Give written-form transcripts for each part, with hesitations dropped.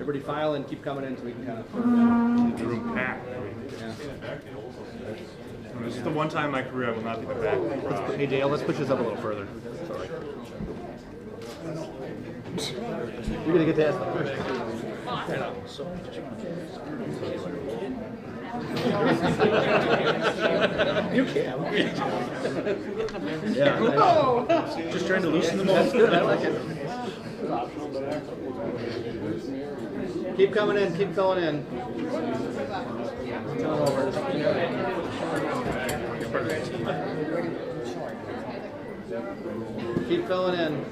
Everybody file and keep coming in so we can kind of... The room packed. Yeah. This is the one time in my career I will not be the back of the crowd. Hey Dale, let's push this up a little further. Sorry. You're gonna get to ask the question. You can. Yeah. Just trying to loosen them up. That's good. I like it. Keep coming in. Keep filling in. Keep filling in.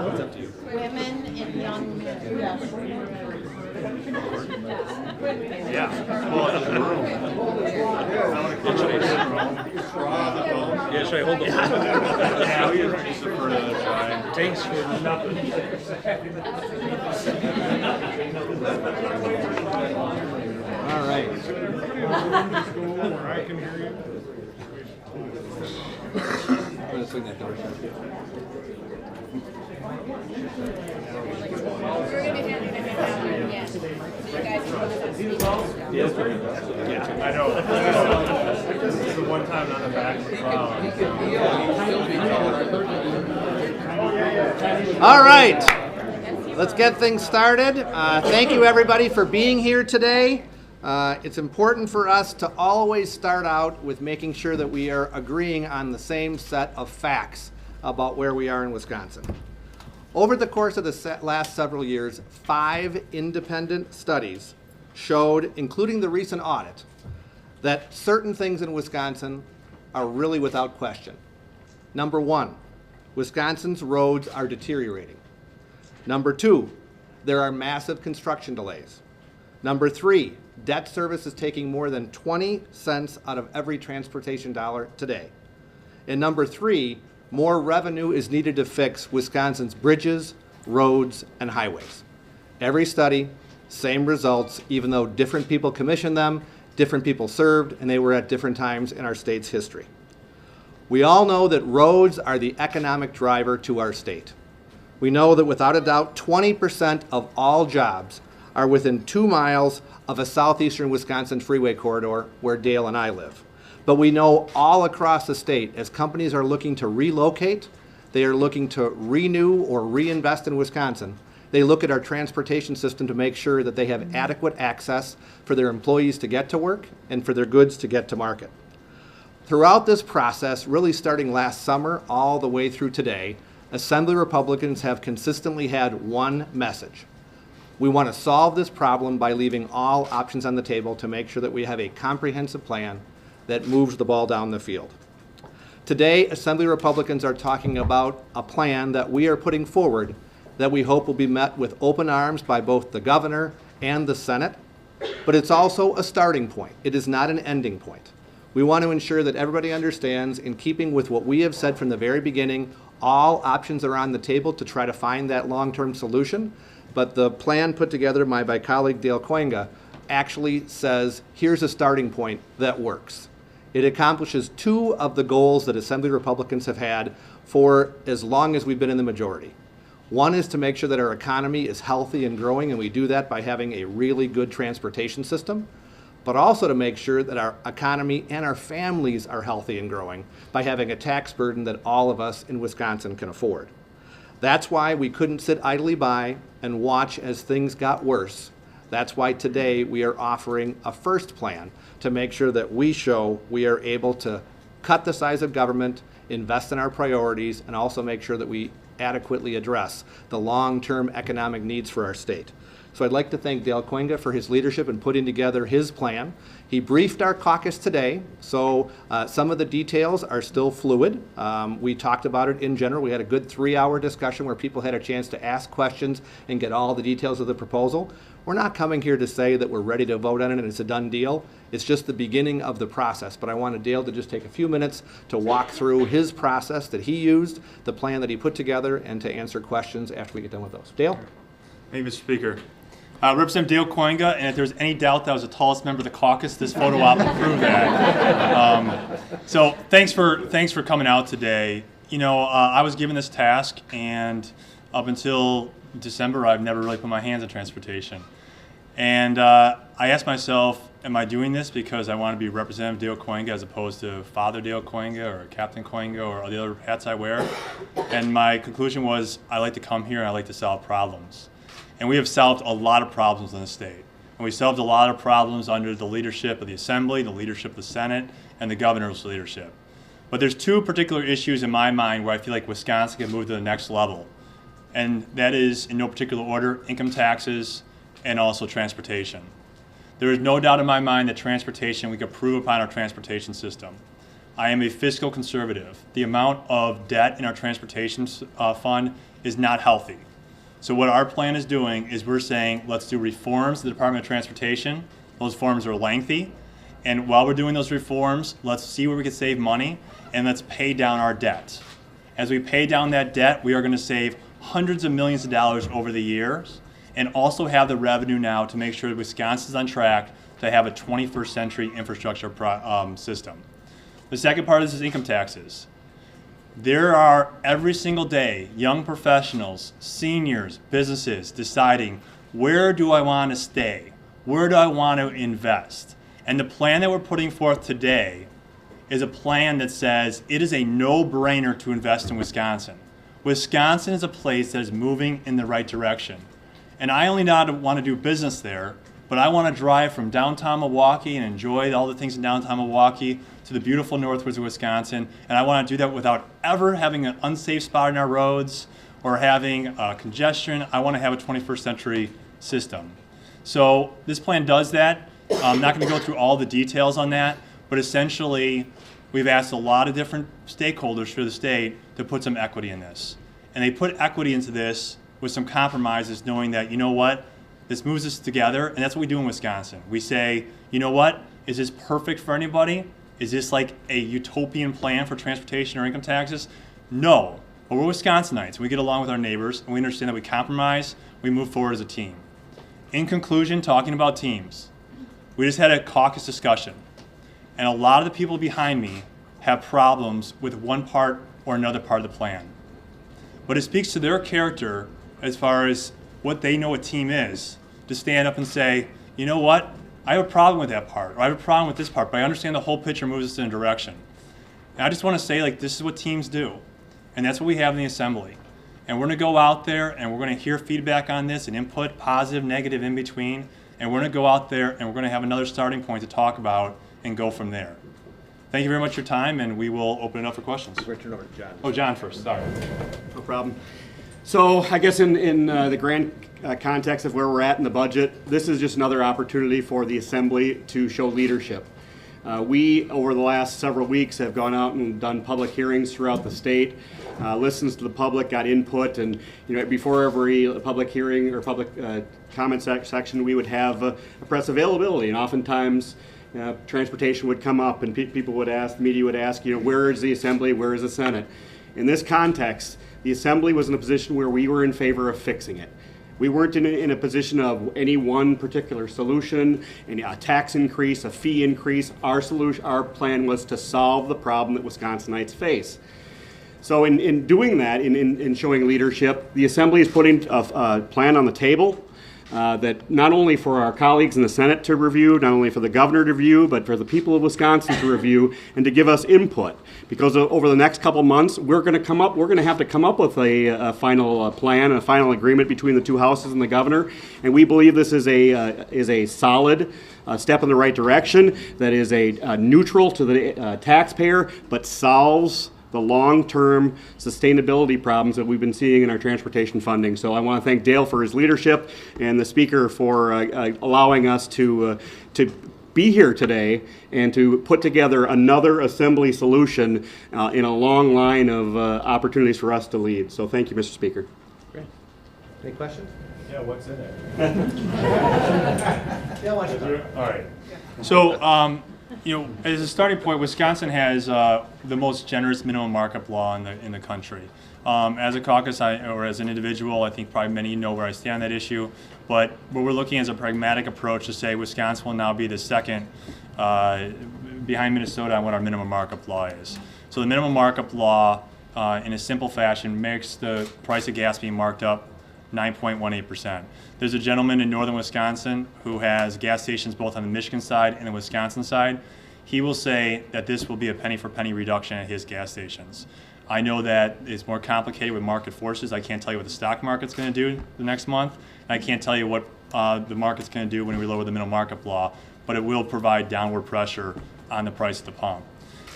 It's up to you. Women and young men. Yeah. Well, in the room. Yeah, should I hold the phone? Yeah, we just defer to the side. Thanks for nothing. All right. I can hear you. I'm going to swing that door shut. Yeah, I know. This is the one time on the back of the crowd. All right. Let's get things started. Thank you, everybody, for being here today. It's important for us to always start out with making sure that we are agreeing on the same set of facts about where we are in Wisconsin. Over the course of the last several years, 5 independent studies showed, including the recent audit, that certain things in Wisconsin are really without question. Number 1, Wisconsin's roads are deteriorating. Number 2, there are massive construction delays. Number 3, debt service is taking more than 20 cents out of every transportation dollar today. And number 3, more revenue is needed to fix Wisconsin's bridges, roads, and highways. Every study, same results, even though different people commissioned them, different people served, and they were at different times in our state's history. We all know that roads are the economic driver to our state. We know that without a doubt, 20% of all jobs are within 2 miles of a southeastern Wisconsin freeway corridor where Dale and I live. But we know all across the state, as companies are looking to relocate, they are looking to renew or reinvest in Wisconsin. They look at our transportation system to make sure that they have adequate access for their employees to get to work and for their goods to get to market. Throughout this process, really starting last summer all the way through today, Assembly Republicans have consistently had one message. We want to solve this problem by leaving all options on the table to make sure that we have a comprehensive plan that moves the ball down the field. Today, Assembly Republicans are talking about a plan that we are putting forward that we hope will be met with open arms by both the governor and the Senate, but it's also a starting point. It is not an ending point. We want to ensure that everybody understands, in keeping with what we have said from the very beginning, all options are on the table to try to find that long-term solution, but the plan put together by my colleague Dale Koenga actually says, here's a starting point that works. It accomplishes 2 of the goals that Assembly Republicans have had for as long as we've been in the majority. One is to make sure that our economy is healthy and growing, and we do that by having a really good transportation system, but also to make sure that our economy and our families are healthy and growing by having a tax burden that all of us in Wisconsin can afford. That's why we couldn't sit idly by and watch as things got worse. That's why today we are offering a first plan to make sure that we show we are able to cut the size of government, invest in our priorities, and also make sure that we adequately address the long-term economic needs for our state. So I'd like to thank Dale Koenga for his leadership in putting together his plan. He briefed our caucus today, so some of the details are still fluid. We talked about it in general. We had a good 3-hour discussion where people had a chance to ask questions and get all the details of the proposal. We're not coming here to say that we're ready to vote on it and it's a done deal. It's just the beginning of the process. But I wanted Dale to just take a few minutes to walk through his process that he used, the plan that he put together, and to answer questions after we get done with those. Dale? Hey, Mr. Speaker. Representative Dale Koinga, and if there's any doubt that I was the tallest member of the caucus, this photo op will prove that. So thanks for coming out today. You know, I was given this task, and up until December, I've never really put my hands on transportation. And I asked myself, am I doing this because I want to be Representative Dale Koinga as opposed to Father Dale Koinga or Captain Koinga or all the other hats I wear? And my conclusion was, I like to come here and I like to solve problems. And we have solved a lot of problems in the state. And we solved a lot of problems under the leadership of the Assembly, the leadership of the Senate, and the governor's leadership. But there's two particular issues in my mind where I feel like Wisconsin can move to the next level. And that is, in no particular order, income taxes and also transportation. There is no doubt in my mind that transportation, we can improve upon our transportation system. I am a fiscal conservative. The amount of debt in our transportation fund is not healthy. So what our plan is doing is we're saying, let's do reforms to the Department of Transportation. Those reforms are lengthy. And while we're doing those reforms, let's see where we can save money and let's pay down our debt. As we pay down that debt, we are going to save hundreds of millions of dollars over the years and also have the revenue now to make sure that Wisconsin's on track to have a 21st century infrastructure system. The second part of this is income taxes. There are, every single day, young professionals, seniors, businesses deciding, where do I want to stay? Where do I want to invest? And the plan that we're putting forth today is a plan that says it is a no-brainer to invest in Wisconsin. Wisconsin is a place that is moving in the right direction. And I only not want to do business there, but I want to drive from downtown Milwaukee and enjoy all the things in downtown Milwaukee to the beautiful northwoods of Wisconsin. And I want to do that without ever having an unsafe spot in our roads or having congestion. I want to have a 21st century system. So this plan does that. I'm not going to go through all the details on that, but essentially we've asked a lot of different stakeholders for the state to put some equity in this. And they put equity into this with some compromises, knowing that, you know what, this moves us together, and that's what we do in Wisconsin. We say, you know what, is this perfect for anybody? Is this like a utopian plan for transportation or income taxes? No, but we're Wisconsinites. We get along with our neighbors, and we understand that we compromise, we move forward as a team. In conclusion, talking about teams, we just had a caucus discussion, and a lot of the people behind me have problems with one part or another part of the plan. But it speaks to their character as far as what they know a team is, to stand up and say, you know what, I have a problem with that part, or I have a problem with this part, but I understand the whole picture moves us in a direction. And I just want to say, like, this is what teams do, and that's what we have in the Assembly. And we're going to go out there, and we're going to hear feedback on this, and input, positive, negative, in between, and we're going to go out there, and we're going to have another starting point to talk about and go from there. Thank you very much for your time, and we will open it up for questions. We're turn over to John. Oh, John first, sorry. No problem. So I guess in the grand context of where we're at in the budget, this is just another opportunity for the Assembly to show leadership. We, over the last several weeks, have gone out and done public hearings throughout the state, listens to the public, got input, and before every public hearing or public comment section, we would have a press availability, and oftentimes transportation would come up, and people would ask, the media would ask, where is the Assembly, where is the Senate? In this context, the Assembly was in a position where we were in favor of fixing it. We weren't in a position of any one particular solution, a tax increase, a fee increase. Our plan was to solve the problem that Wisconsinites face. So in doing that, in showing leadership, the Assembly is putting a plan on the table that not only for our colleagues in the Senate to review, not only for the governor to review, but for the people of Wisconsin to review and to give us input. Because over the next couple months, we're going to have to come up with a final plan, a final agreement between the two houses and the governor. And we believe this is a solid step in the right direction, that is a neutral to the taxpayer, but solves the long-term sustainability problems that we've been seeing in our transportation funding. So I want to thank Dale for his leadership and the Speaker for allowing us to be here today and to put together another Assembly solution in a long line of opportunities for us to lead. So thank you, Mr. Speaker. Great. Any questions? Yeah, what's in there? Yeah, watch it. All right. So, as a starting point, Wisconsin has the most generous minimum markup law in the country. As a caucus, or as an individual, I think probably many know where I stand on that issue. But what we're looking at is a pragmatic approach to say Wisconsin will now be the second behind Minnesota on what our minimum markup law is. So the minimum markup law, in a simple fashion, makes the price of gas being marked up 9.18%. There's a gentleman in northern Wisconsin who has gas stations both on the Michigan side and the Wisconsin side. He will say that this will be a penny for penny reduction at his gas stations. I know that it's more complicated with market forces. I can't tell you what the stock market's going to do the next month. And I can't tell you what the market's going to do when we lower the minimum markup law, but it will provide downward pressure on the price at the pump.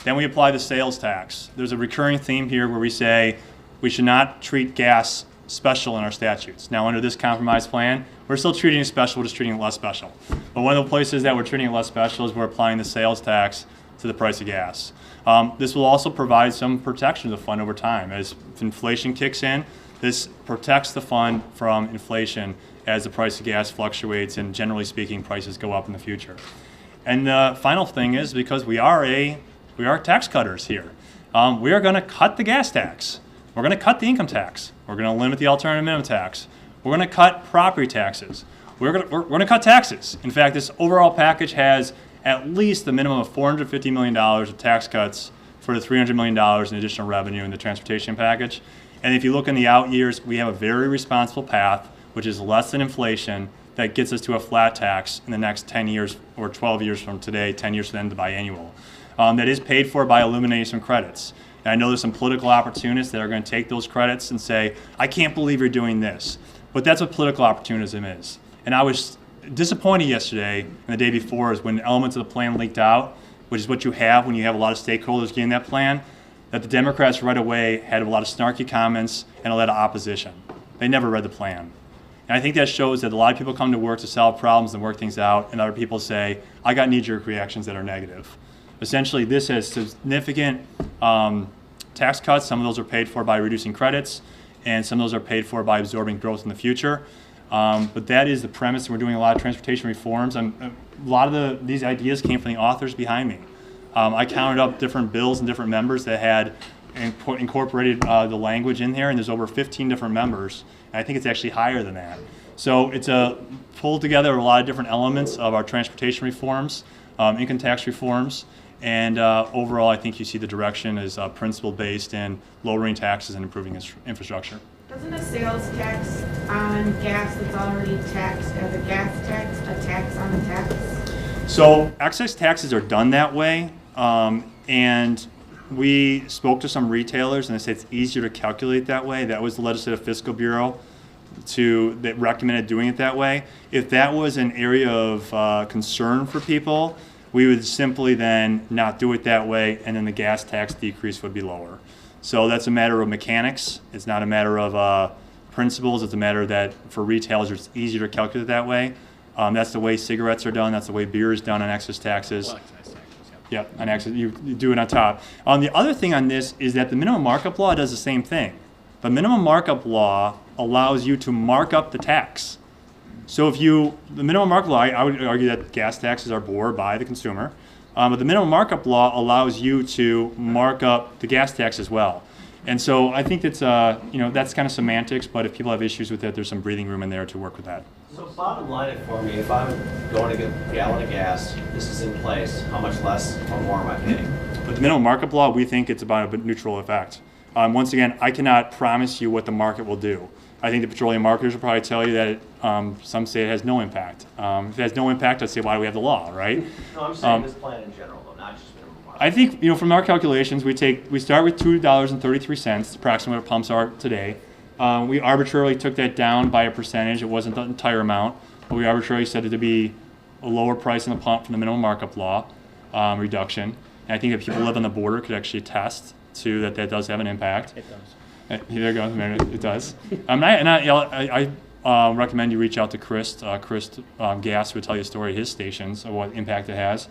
Then we apply the sales tax. There's a recurring theme here where we say we should not treat gas special in our statutes. Now, under this compromise plan, we're still treating it special, we're just treating it less special. But one of the places that we're treating it less special is we're applying the sales tax to the price of gas. This will also provide some protection to the fund over time. As inflation kicks in, this protects the fund from inflation as the price of gas fluctuates and, generally speaking, prices go up in the future. And the final thing is, because we are tax cutters here, we are going to cut the gas tax. We're going to cut the income tax. We're going to limit the alternative minimum tax. We're going to cut property taxes. We're going to cut taxes. In fact, this overall package has at least the minimum of $450 million of tax cuts for the $300 million in additional revenue in the transportation package. And if you look in the out years, we have a very responsible path, which is less than inflation, that gets us to a flat tax in the next 10 years or 12 years from today, 10 years from then, the biannual. That is paid for by eliminating some credits. And I know there's some political opportunists that are going to take those credits and say, I can't believe you're doing this. But that's what political opportunism is. And I was disappointed yesterday and the day before is when elements of the plan leaked out, which is what you have when you have a lot of stakeholders getting that plan, that the Democrats right away had a lot of snarky comments and a lot of opposition. They never read the plan. And I think that shows that a lot of people come to work to solve problems and work things out, and other people say, I got knee-jerk reactions that are negative. Essentially, this has significant tax cuts. Some of those are paid for by reducing credits, and some of those are paid for by absorbing growth in the future. But that is the premise, and we're doing a lot of transportation reforms. A lot of these ideas came from the authors behind me. I counted up different bills and different members that had incorporated the language in here, and there's over 15 different members. And I think it's actually higher than that. So it's a pulled together of a lot of different elements of our transportation reforms, income tax reforms, and overall I think you see the direction is principle-based in lowering taxes and improving infrastructure. Doesn't a sales tax on gas that's already taxed as a gas tax, a tax on a tax? So excise taxes are done that way, and we spoke to some retailers and they said it's easier to calculate that way. That was the Legislative Fiscal Bureau that recommended doing it that way. If that was an area of concern for people, we would simply then not do it that way, and then the gas tax decrease would be lower. So that's a matter of mechanics. It's not a matter of principles. It's a matter that for retailers it's easier to calculate that way. That's the way cigarettes are done. That's the way beer is done on excise taxes. Well, excise taxes, yeah. On excise, you do it on top. The other thing on this is that the minimum markup law does the same thing. The minimum markup law allows you to mark up the tax. So the minimum markup law, I would argue that gas taxes are borne by the consumer, but the minimum markup law allows you to mark up the gas tax as well. And so I think that's that's kind of semantics, but if people have issues with it, there's some breathing room in there to work with that. So bottom line it for me, if I'm going to get a gallon of gas, this is in place, how much less or more am I paying? But the minimum markup law, we think it's about a neutral effect. Once again, I cannot promise you what the market will do. I think the petroleum marketers will probably tell you that some say it has no impact. If it has no impact, I'd say, why do we have the law, right? No, I'm saying this plan in general, though, not just minimum markup. I think, from our calculations, we start with $2.33, approximately what pumps are today. We arbitrarily took that down by a percentage. It wasn't the entire amount, but we arbitrarily set it to be a lower price in the pump from the minimum markup law reduction. And I think that people who live on the border could actually attest to that does have an impact. It does. There you go. It does. I recommend you reach out to Chris. Chris Gass would tell you a story at his stations of what impact it has.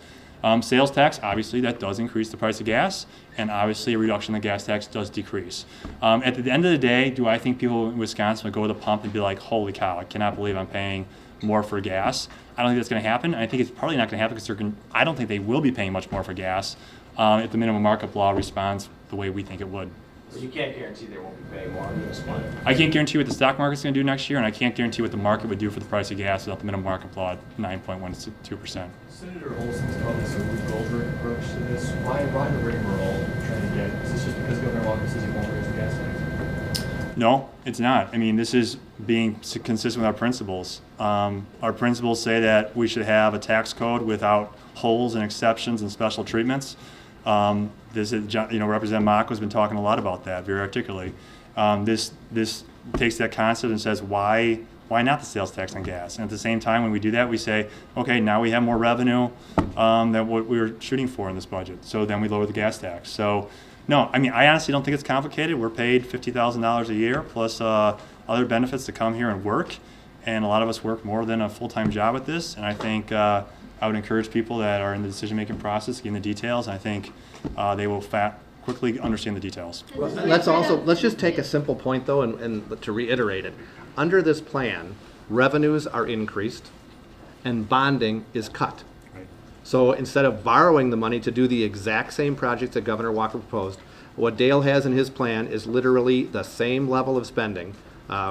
Sales tax, obviously, that does increase the price of gas, and obviously a reduction in the gas tax does decrease. At the end of the day, do I think people in Wisconsin would go to the pump and be like, holy cow, I cannot believe I'm paying more for gas? I don't think that's going to happen. I think it's probably not going to happen because I don't think they will be paying much more for gas if the minimum markup law responds the way we think it would. But you can't guarantee they won't be paying more under this plan. I can't guarantee what the stock market's going to do next year, and I can't guarantee what the market would do for the price of gas without the minimum market law at 9.12%. Senator Olson's called this a Rube Goldberg approach to this. Why the rigmarole trying to get? Is this just because Governor Walker says he won't raise the gas tax? No, it's not. I mean, this is being consistent with our principles. Our principles say that we should have a tax code without holes and exceptions and special treatments. This is, Representative Mock has been talking a lot about that very articulately. This takes that concept and says, why not the sales tax on gas? And at the same time, when we do that, we say, okay, now we have more revenue than what we were shooting for in this budget. So then we lower the gas tax. So no, I mean, I honestly don't think it's complicated. We're paid $50,000 a year plus other benefits to come here and work. And a lot of us work more than a full-time job at this. And I think I would encourage people that are in the decision-making process, getting the details. I think they will quickly understand the details. Well, let's just take a simple point though, and to reiterate it. Under this plan, revenues are increased and bonding is cut. Right. So instead of borrowing the money to do the exact same projects that Governor Walker proposed, what Dale has in his plan is literally the same level of spending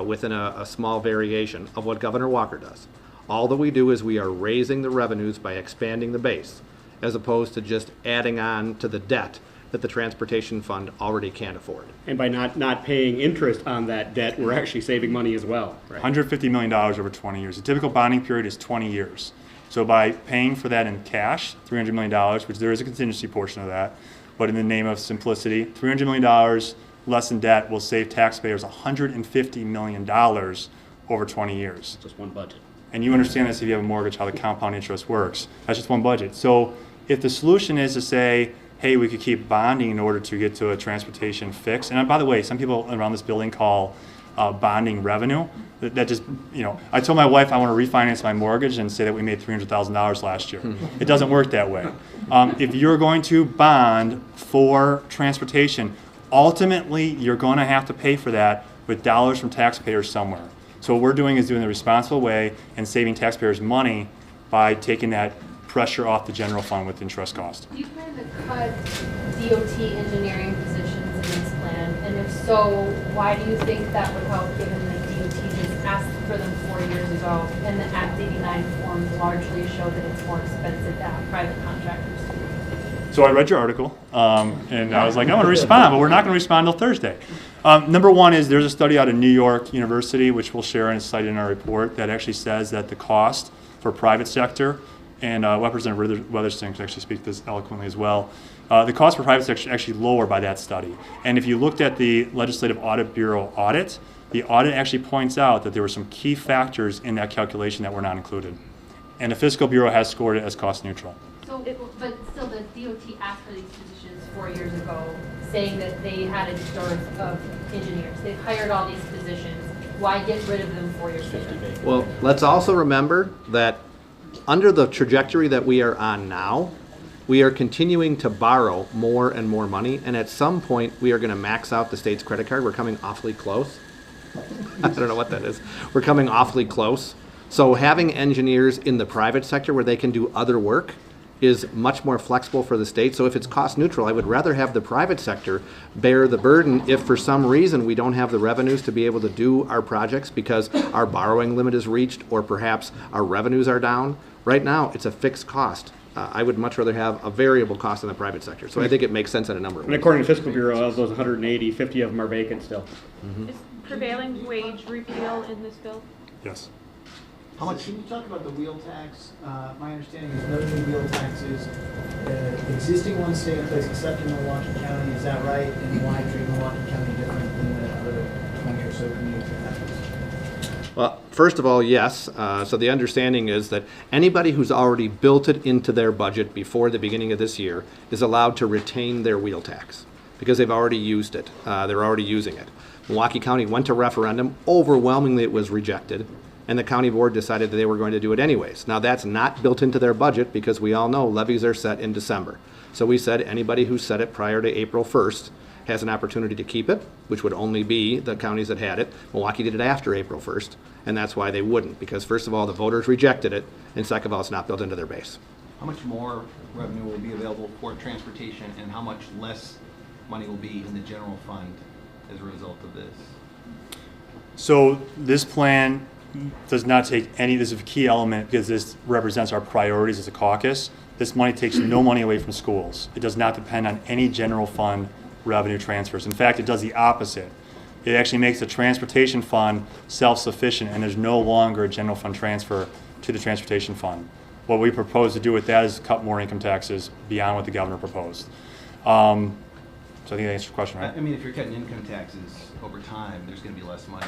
within a small variation of what Governor Walker does. All that we do is we are raising the revenues by expanding the base, as opposed to just adding on to the debt that the transportation fund already can't afford. And by not paying interest on that debt, we're actually saving money as well. Right? $150 million over 20 years. The typical bonding period is 20 years. So by paying for that in cash, $300 million, which there is a contingency portion of that, but in the name of simplicity, $300 million less in debt will save taxpayers $150 million over 20 years. Just one budget. And you understand this if you have a mortgage, how the compound interest works. That's just one budget. So if the solution is to say, hey, we could keep bonding in order to get to a transportation fix. And by the way, some people around this building call bonding revenue. That just, I told my wife I want to refinance my mortgage and say that we made $300,000 last year. It doesn't work that way. If you're going to bond for transportation, ultimately you're going to have to pay for that with dollars from taxpayers somewhere. So what we're doing is doing the responsible way and saving taxpayers money by taking that pressure off the general fund with interest cost. Do you plan to cut DOT engineering positions in this plan? And if so, why do you think that would help, given that DOT just asked for them 4 years ago, and the Act 89 forms largely show that it's more expensive to have private contractors? So I read your article, and I was like, I want to respond, but we're not going to respond until Thursday. Number one is there's a study out of New York University, which we'll share and cite in our report, that actually says that the cost for private sector, and Representative Weatherston can actually speak to this eloquently as well, the cost for private sector is actually lower by that study. And if you looked at the Legislative Audit Bureau audit, the audit actually points out that there were some key factors in that calculation that were not included. And the Fiscal Bureau has scored it as cost neutral. So, but still, the DOT asked for these positions 4 years ago, saying that they had a dearth of engineers. They've hired all these positions. Why get rid of them 4 years later? Well, let's also remember that under the trajectory that we are on now, we are continuing to borrow more and more money, and at some point we are going to max out the state's credit card. We're coming awfully close. I don't know what that is. We're coming awfully close. So having engineers in the private sector where they can do other work is much more flexible for the state. So if it's cost neutral, I would rather have the private sector bear the burden if for some reason we don't have the revenues to be able to do our projects because our borrowing limit is reached or perhaps our revenues are down. Right now, it's a fixed cost. I would much rather have a variable cost in the private sector. So I think it makes sense in a number of ways. And according to Fiscal Bureau, of those 180, 50 of them are vacant still. Mm-hmm. Is prevailing wage repeal in this bill? Yes. How much? Can you talk about the wheel tax? My understanding is no new wheel taxes. Existing ones stay in place except in Milwaukee County. Is that right? And why treat Milwaukee County different than the other 20 or so communities that have this? Well, first of all, yes. So the understanding is that anybody who's already built it into their budget before the beginning of this year is allowed to retain their wheel tax because they've already used it. They're already using it. Milwaukee County went to referendum. Overwhelmingly, it was rejected. And the county board decided that they were going to do it anyways. Now, that's not built into their budget because we all know levies are set in December. So we said anybody who set it prior to April 1st has an opportunity to keep it, which would only be the counties that had it. Milwaukee did it after April 1st, and that's why they wouldn't, because first of all, the voters rejected it, and second of all, it's not built into their base. How much more revenue will be available for transportation, and how much less money will be in the general fund as a result of this? So this plan does not take any, this is a key element because this represents our priorities as a caucus. This money takes no money away from schools. It does not depend on any general fund revenue transfers. In fact, it does the opposite. It actually makes the transportation fund self-sufficient, and there's no longer a general fund transfer to the transportation fund. What we propose to do with that is cut more income taxes beyond what the governor proposed. So I think that answers your question, right? I mean, if you're cutting income taxes over time, there's going to be less money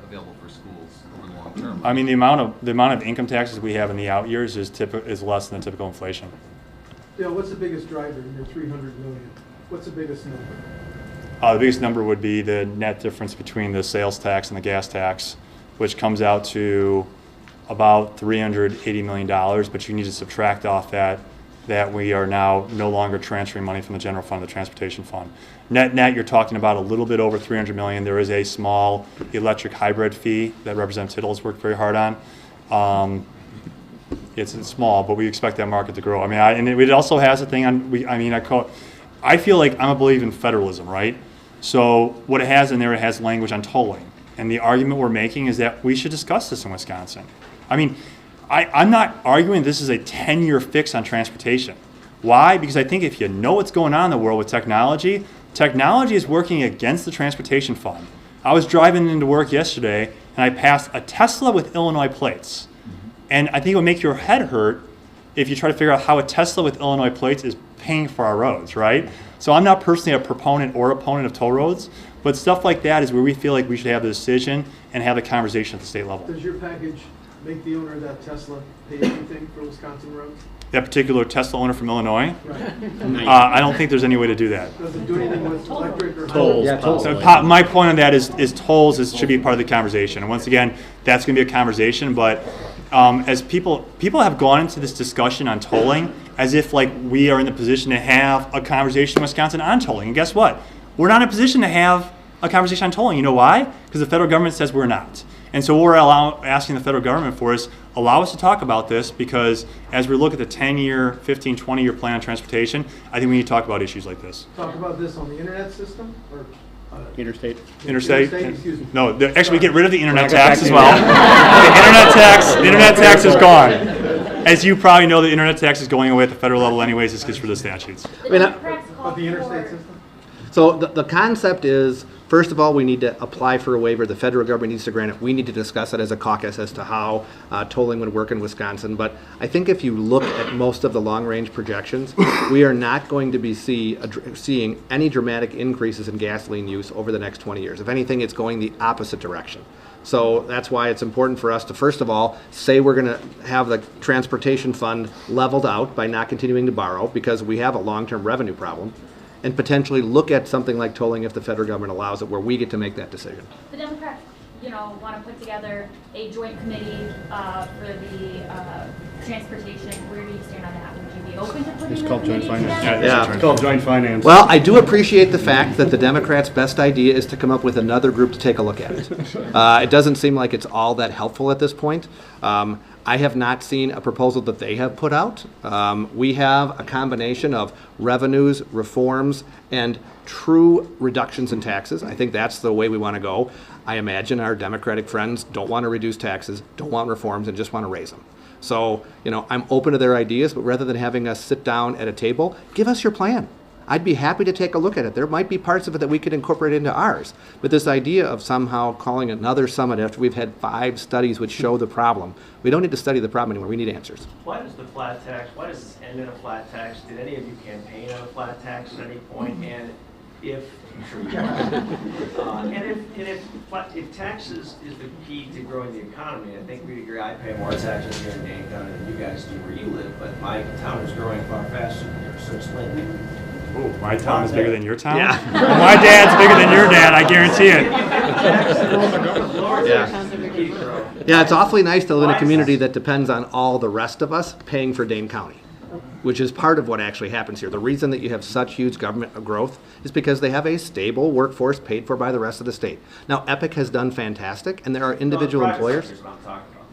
available for schools over the long term. I mean, the amount of income taxes we have in the out years is less than typical inflation. Yeah, what's the biggest driver in your 300 million? What's the biggest number? The biggest number would be the net difference between the sales tax and the gas tax, which comes out to about $380 million, but you need to subtract off that we are now no longer transferring money from the general fund to the transportation fund. Net, you're talking about a little bit over $300 million. There is a small electric hybrid fee that Representative Tittle has worked very hard on. It's small, but we expect that market to grow. I mean, and it also has a thing on, I feel like I'm a believer in federalism, right? So what it has in there, it has language on tolling. And the argument we're making is that we should discuss this in Wisconsin. I mean, I'm not arguing this is a 10-year fix on transportation. Why? Because I think if you know what's going on in the world with technology, technology is working against the transportation fund. I was driving into work yesterday, and I passed a Tesla with Illinois plates. And I think it would make your head hurt if you try to figure out how a Tesla with Illinois plates is paying for our roads, right? So I'm not personally a proponent or opponent of toll roads, but stuff like that is where we feel like we should have the decision and have the conversation at the state level. Does your package make the owner of that Tesla pay anything for Wisconsin roads? That particular Tesla owner from Illinois? Right. I don't think there's any way to do that. Does it do anything with electric or Tolls. highway? Yeah, tolls. So my point on that is tolls should be part of the conversation. And once again, that's going to be a conversation, but as people have gone into this discussion on tolling as if like we are in the position to have a conversation in Wisconsin on tolling. And guess what? We're not in a position to have a conversation on tolling. You know why? Because the federal government says we're not. And so what we're asking the federal government for is allow us to talk about this, because as we look at the 10-year, 15, 20-year plan on transportation, I think we need to talk about issues like this. Talk about this on the internet system or Interstate. Interstate? Excuse me. No, actually we get rid of the internet tax as well. The internet tax is gone. As you probably know, the internet tax is going away at the federal level anyways, it's because for the statutes. The Democrats Of called the interstate for- system? So the concept is, first of all, we need to apply for a waiver. The federal government needs to grant it. We need to discuss it as a caucus as to how tolling would work in Wisconsin. But I think if you look at most of the long-range projections, we are not going to be seeing any dramatic increases in gasoline use over the next 20 years. If anything, it's going the opposite direction. So that's why it's important for us to, first of all, say we're going to have the transportation fund leveled out by not continuing to borrow, because we have a long-term revenue problem, and potentially look at something like tolling if the federal government allows it, where we get to make that decision. The Democrats, want to put together a joint committee for the transportation. Where do you stand on that? Would you be open to putting a committee together? Yeah. It's called joint finance. Well, I do appreciate the fact that the Democrats' best idea is to come up with another group to take a look at it. It doesn't seem like it's all that helpful at this point. I have not seen a proposal that they have put out. We have a combination of revenues, reforms, and true reductions in taxes. I think that's the way we want to go. I imagine our Democratic friends don't want to reduce taxes, don't want reforms, and just want to raise them. So, I'm open to their ideas, but rather than having us sit down at a table, give us your plan. I'd be happy to take a look at it. There might be parts of it that we could incorporate into ours. But this idea of somehow calling another summit after we've had 5 studies which show the problem, we don't need to study the problem anymore. We need answers. Why does the flat tax, why does this end in a flat tax? Did any of you campaign on a flat tax at any point? And if, I'm sure you and if taxes is the key to growing the economy, I think we'd agree. I pay more taxes here in Dane County than you guys do where you live, but my town is growing far faster than yours, so it's linked. Oh, my town is bigger than your town? Yeah. Well, my dad's bigger than your dad, I guarantee it. Yeah, it's awfully nice to live in a community that depends on all the rest of us paying for Dane County, which is part of what actually happens here. The reason that you have such huge government growth is because they have a stable workforce paid for by the rest of the state. Now, Epic has done fantastic, and there are individual employers.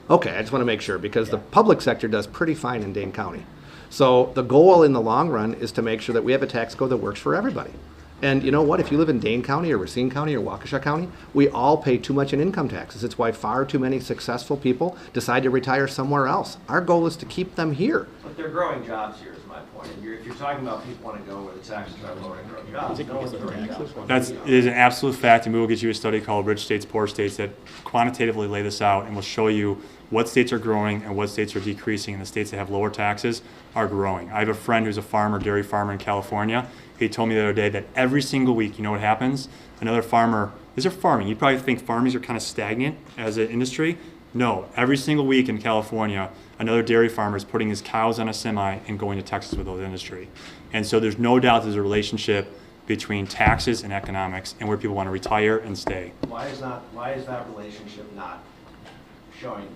Okay, I just want to make sure, because the public sector does pretty fine in Dane County. So the goal in the long run is to make sure that we have a tax code that works for everybody. And you know what? If you live in Dane County or Racine County or Waukesha County, we all pay too much in income taxes. It's why far too many successful people decide to retire somewhere else. Our goal is to keep them here. But they're growing jobs here is my point. And if you're talking about people want to go where the taxes are lower and grow jobs, no one's growing jobs. It is an absolute fact, and we will get you a study called Rich States, Poor States that quantitatively lay this out and will show you what states are growing and what states are decreasing, and the states that have lower taxes are growing. I have a friend who's a farmer, dairy farmer in California. He told me the other day that every single week, you know what happens? Another farmer, these are farming. You probably think farmers are kind of stagnant as an industry. No, every single week in California, another dairy farmer is putting his cows on a semi and going to Texas with those industry. And so there's no doubt there's a relationship between taxes and economics and where people want to retire and stay. Why is that relationship not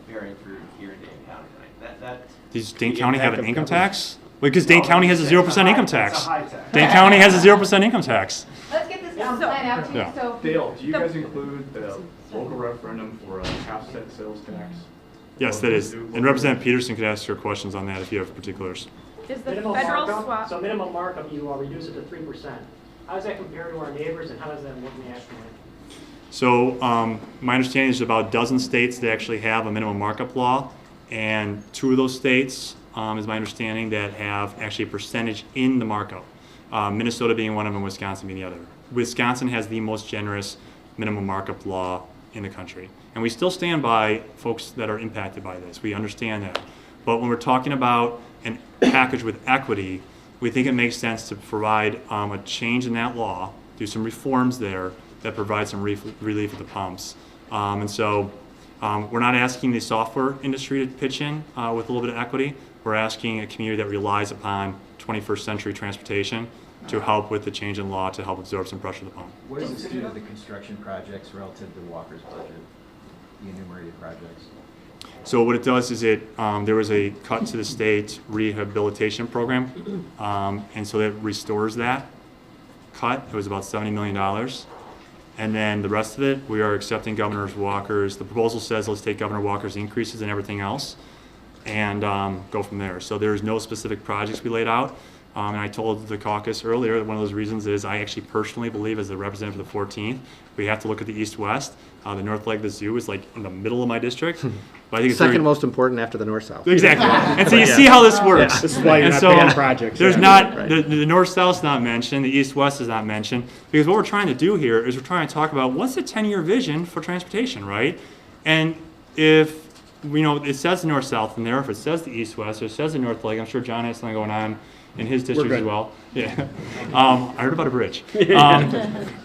bearing fruit here in Dane County? Does Dane County have an income tax? Because Dane County has a 0% income tax. It's a high tax. Dane County has a 0% income tax. Let's get this plan out to you, Yeah. so. Dale, do you guys include the local referendum for a half cent sales tax? Yes, that is. And Representative Peterson could ask your questions on that if you have particulars. Is the Minimum federal markup, swap, so minimum markup, you reduce it to 3%. How does that compare to our neighbors, and how does that work nationally? So my understanding is about a dozen states that actually have a minimum markup law, and 2 of those states, is my understanding, that have actually a percentage in the markup. Minnesota being one of them, Wisconsin being the other. Wisconsin has the most generous minimum markup law in the country. And we still stand by folks that are impacted by this. We understand that. But when we're talking about a package with equity, we think it makes sense to provide a change in that law, do some reforms there that provide some relief at the pumps. And so we're not asking the software industry to pitch in with a little bit of equity. We're asking a community that relies upon 21st century transportation to help with the change in law to help absorb some pressure at the pump. What does this do to the construction projects relative to Walker's budget, the enumerated projects? So what it does is there was a cut to the state rehabilitation program, and so that restores that cut. It was about $70 million. And then the rest of it, we are accepting Governor Walker's. The proposal says let's take Governor Walker's increases and everything else and go from there. So there's no specific projects we laid out. And I told the caucus earlier that one of those reasons is I actually personally believe, as the representative of the 14th, we have to look at the east-west. The north leg of the zoo is like in the middle of my district. But I think it's Second most important after the north-south. Exactly. And so you see how this works. This is why you're And not paying projects. There's Yeah. not, Right. the north-south is not mentioned, the east-west is not mentioned, because what we're trying to do here is we're trying to talk about what's the 10-year vision for transportation, right? And if, it says the north-south in there, if it says the east-west, or it says the north leg, I'm sure John has something going on in his district as good. well. Yeah. I heard about a bridge.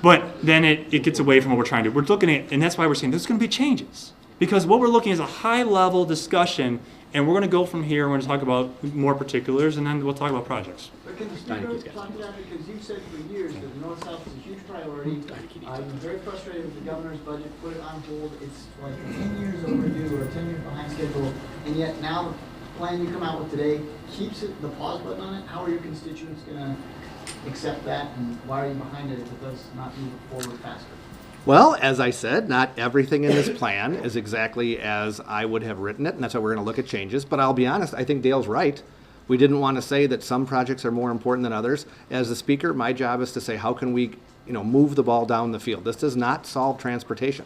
But then it gets away from what we're trying to do. We're looking at, and that's why we're saying there's going to be changes. Because what we're looking at is a high-level discussion, and we're going to go from here, we're going to talk about more particulars, and then we'll talk about projects. But can the speaker talk to that, because you've said for years that the north-south is a huge priority. I'm very frustrated with the governor's budget, put it on hold, it's like 10 years overdue or 10 years behind schedule, and yet now the plan you come out with today keeps the pause button on it. How are your constituents gonna accept that, and why are you behind it if it does not move forward faster? Well, as I said, not everything in this plan is exactly as I would have written it, and that's why we're going to look at changes. But I'll be honest, I think Dale's right. We didn't want to say that some projects are more important than others. As the speaker, my job is to say, how can we, move the ball down the field? This does not solve transportation.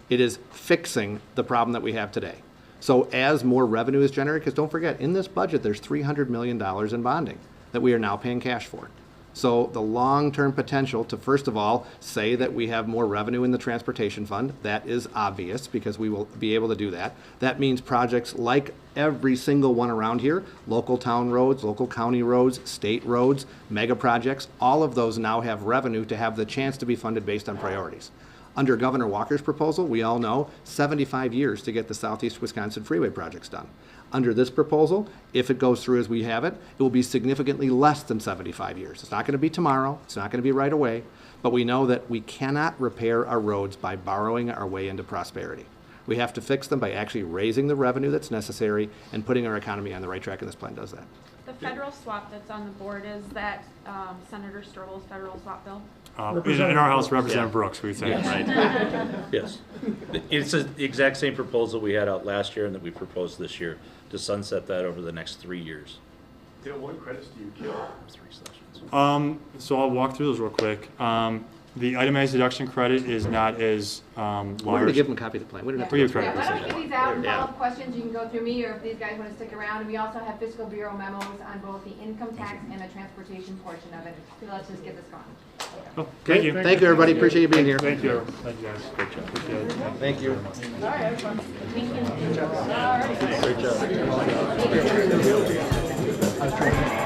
It is fixing the problem that we have today. So as more revenue is generated, because don't forget, in this budget, there's $300 million in bonding that we are now paying cash for. So the long-term potential to, first of all, say that we have more revenue in the transportation fund, that is obvious because we will be able to do that. That means projects like every single one around here, local town roads, local county roads, state roads, mega projects, all of those now have revenue to have the chance to be funded based on priorities. Under Governor Walker's proposal, we all know 75 years to get the Southeast Wisconsin Freeway projects done. Under this proposal, if it goes through as we have it, it will be significantly less than 75 years. It's not going to be tomorrow. It's not going to be right away. But we know that we cannot repair our roads by borrowing our way into prosperity. We have to fix them by actually raising the revenue that's necessary and putting our economy on the right track, and this plan does that. the federal swap that's on the board, is that Senator Strobel's federal swap bill? In our House, Representative Brooks, we say. Yes. Right. Yes. It's the exact same proposal we had out last year and that we proposed this year to sunset that over the next 3 years. Dale, what credits do you kill? So I'll walk through those real quick. The itemized deduction credit is not as large. We're gonna give them a copy of the plan. We don't have to Yeah, go through Yeah, it. why don't we give these out and Yeah. follow-up questions, you can go through me, or if these guys want to stick around. And we also have fiscal bureau memos on both the income tax and the transportation portion of it. So let's just get this going. Oh, thank you. Thank you, everybody. Appreciate you being here. Thank you. Thank you, guys. Great job. Appreciate it. Thank you. All right. Great job.